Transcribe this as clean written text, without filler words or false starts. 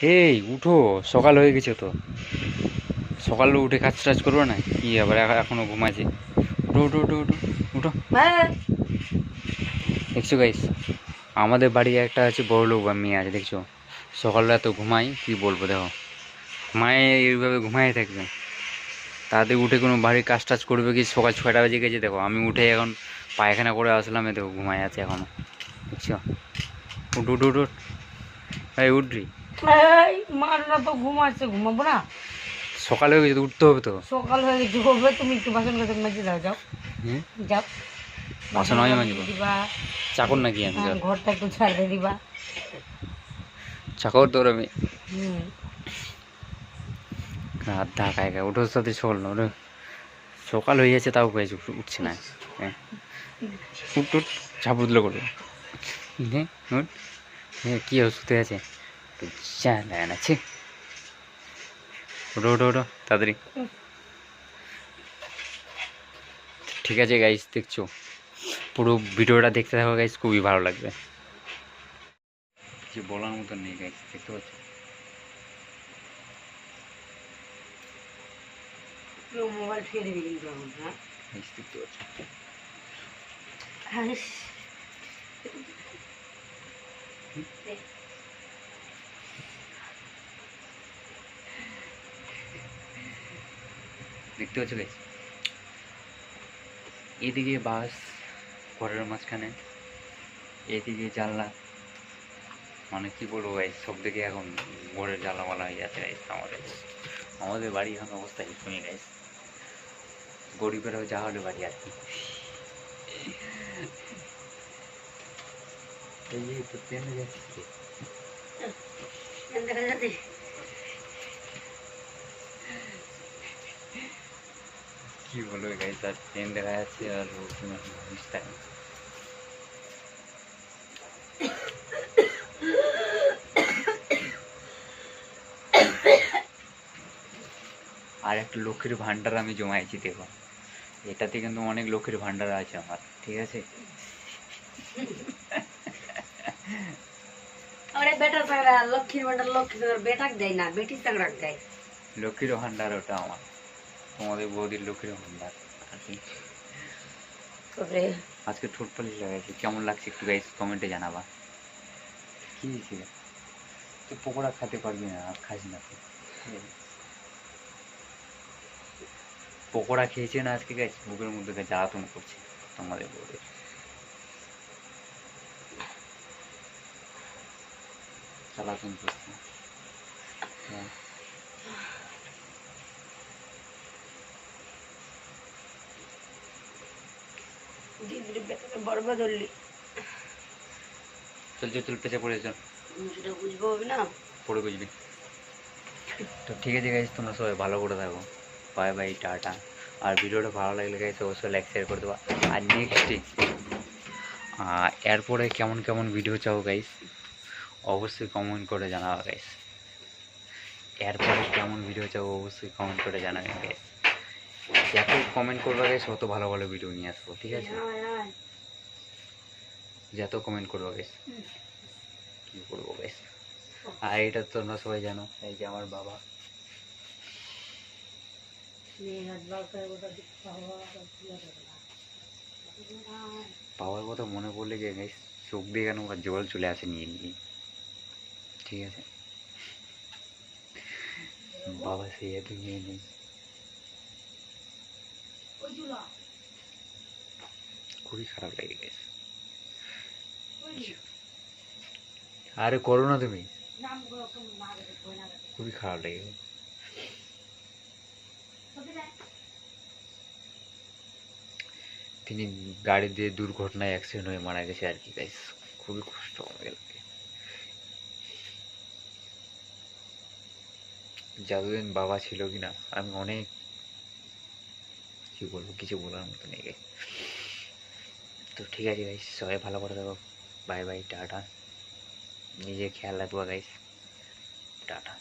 এই উঠো, সকাল হয়ে গেছে তো। সকালে উঠে কাজ টাজ করবো না কি? আবার এখনো ঘুমাচ্ছি। উঠো উঠো উঠো উঠো উঠো। দেখছো গাইস, আমাদের বাড়ি একটা আছে বড় লোক বা মেয়ে আছে, দেখছো সকালবেলা এত ঘুমাই, কি বলবো। দেখো ঘুমায়, এইভাবে ঘুমাই থাকবে। তাড়াতাড়ি উঠে কোনো বাড়ির কাজ টাজ করবে কি? সকাল 6টা বেজে গেছে। দেখো আমি উঠে এখন পায়খানা করে আসলাম, এ দেখো ঘুমায় আছে এখনো। দেখছো? উঠ উঠ উঠ উঠ। এই উঠবি? মারা তো ঘুমাচ্ছে, ঘুমাবো না? সকালে হয়ে গেছে তো, উঠতে হবে তো। সকাল হয়ে গেছে, হবে। তুমি একটু বাসন কাছে মেজে দাও, যাও হ্যাঁ, যাও। বাসন আমি মাজিব? দিবা, চাকর নাকি আমি? ঘরটা একটু ছাড়তে দিবা। চাকর তোর আমি? হুম। রাত ঢাকায় গায়ে উঠোর সাথে সকাল না ওটা। সকাল হয়ে যাচ্ছে তাও গাইছে উঠছে না। হ্যাঁ উঠ উঠ, ঝাপু দিলে করবে। হ্যাঁ উঠ। হ্যাঁ কী হবে, শুতে আছে? যা না ছে। ওঠো ওঠো ওঠো তাড়াতাড়ি। ঠিক আছে গাইস, দেখছো পুরো ভিডিওটা দেখতে থাকো গাইস, খুবই ভালো লাগবে। কিছু বলার মতন নেই গাইস, দেখতে পাচ্ছ? মোবাইল ফিরে দিবি কিন্তু এখন, হ্যাঁ? গাইস দেখতে পাচ্ছ? দেখতে পাচ্ছ গাইস? এদিকে বাস ঘরের মাঝখানে, এদিকে জানলা, মানে কি বলবো গাইস, সব দিকে এখন ঘরের জ্বালামালা হয়ে যাচ্ছে গাইস। আমাদের বাড়ি এখন অবস্থা শুনি গাইস, গরিবেরও যা হলে বাড়ি আর কি। এই যে তো ট্রেনে যাচ্ছি, দেখা যাচ্ছে। কি বলবো গাইস, আর ট্রেন দেখা যাচ্ছে আর মানুষটা। আর একটা লক্ষ্মীর ভান্ডার আমি জমাইছি, দেখো এটাতে কিন্তু অনেক লক্ষ্মীর ভান্ডার আছে আমার, ঠিক আছে? আরে বেটা সাংরা লক্ষ্মীর ভান্ডার, লক্ষ্মীর ভান্ডার বেটাক দেয় না, বেটি সাংরাক দেয়। লক্ষ্মীর ভান্ডার ওটা আমার, তোমাদের বৌদির লক্ষ্মীর ভান্ডার আর কি। তবে আজকে ঠোঁট পালিশ লাগাইছি, কেমন লাগছে একটু গাইস কমেন্টে জানাবা। কি ছিল? তুই পকোড়া খেতে পারবি না, আর খাস না তুই। পকোড়া খেয়েছে না আজকে গাইস, বুকের মধ্যে জ্বালাতন করছে তোমাদের বৌদি। জ্বালাতন করছে। হ্যাঁ। দিদির বেটাকে বরবাদ হলি, চল চল চল, পেঁচে পড়ে চল। সেটা বুঝবো হবে না। পড়ে বুঝবি। তো ঠিক আছে গাইস, তোমরা সবাই ভালো করে থাকো। Bye bye, tata. আর ভিডিওটা ভালো লাগলে গাইস অবশ্যই লাইক শেয়ার করে দেবো। আর নেক্সটে এরপরে কেমন কেমন ভিডিও চাও গাইস, অবশ্যই কমেন্ট করে জানাবে গাইস। এরপরে কেমন ভিডিও চাও অবশ্যই কমেন্ট করে জানাবেন গাইস। যত কমেন্ট করবে গাইস তত ভালো ভালো ভিডিও নিয়ে আসবো, ঠিক আছে? যত কমেন্ট করবে গাইস, কী করবো গাইস। আর এটা তোমরা সবাই জানো, এই যে আমার বাবা। বাবার কথা মনে পড়লে যে গাইস চোখ দিয়ে কেন জল চলে আসে নিয়ে নিয়ে, ঠিক আছে? বাবা সেই এত নিয়ে নেই, খুবই খারাপ লাগে গেছে। আরে করো না তুমি, খুবই খারাপ লাগে। তিনি গাড়ি দিয়ে দুর্ঘটনায় অ্যাক্সিডেন্ট হয়ে মারা গেছে আর কি গাইস, খুবই কষ্ট আমাকে লাগে। যতদিন বাবা ছিল কিনা আমি অনেক, কি বলবো, কিছু বলার মতো নেই গাইস। তো ঠিক আছে গাইস, সবাই ভালো করে থাকো। Bye bye, tata. নিজে খেয়াল রাখবো গাইস, টাটা।